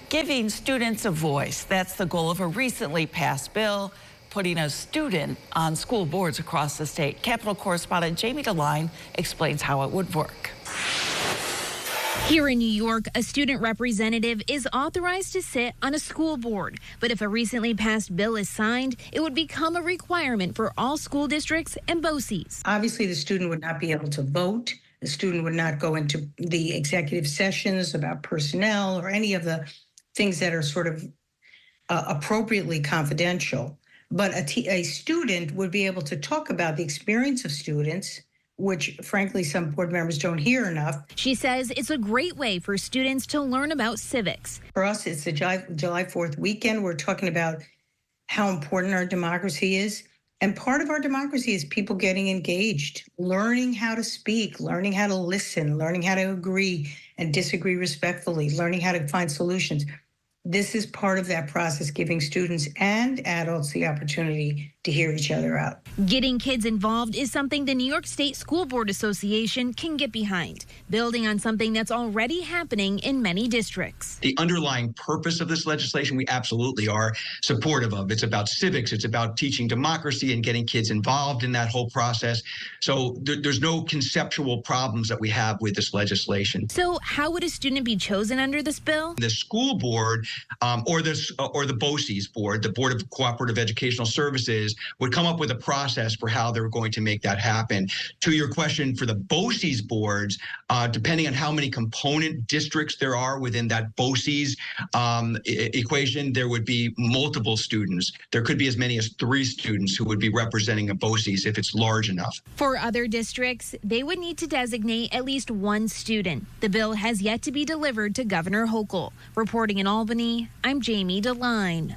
Giving students a voice, that's the goal of a recently passed bill putting a student on school boards across the state. Capitol correspondent Jamie DeLine explains how it would work. Here in New York, a student representative is authorized to sit on a school board. But if a recently passed bill is signed, it would become a requirement for all school districts and BOCES. Obviously, the student would not be able to vote. The student would not go into the executive sessions about personnel or any of the things that are sort of appropriately confidential. But a student would be able to talk about the experience of students, which, frankly, some board members don't hear enough. She says it's a great way for students to learn about civics. For us, it's the July 4th weekend. We're talking about how important our democracy is. And part of our democracy is people getting engaged, learning how to speak, learning how to listen, learning how to agree and disagree respectfully, learning how to find solutions. This is part of that process, giving students and adults the opportunity to hear each other out. Getting kids involved is something the New York State School Board Association can get behind, building on something that's already happening in many districts. The underlying purpose of this legislation, we absolutely are supportive of. It's about civics. It's about teaching democracy and getting kids involved in that whole process. So there's no conceptual problems that we have with this legislation. So how would a student be chosen under this bill? The school board or the BOCES board, the Board of Cooperative Educational Services, would come up with a process for how they're going to make that happen. To your question, for the BOCES boards, depending on how many component districts there are within that BOCES equation, there would be multiple students. There could be as many as 3 students who would be representing a BOCES if it's large enough. For other districts, they would need to designate at least 1 student. The bill has yet to be delivered to Governor Hochul. Reporting in Albany, I'm Jamie DeLine.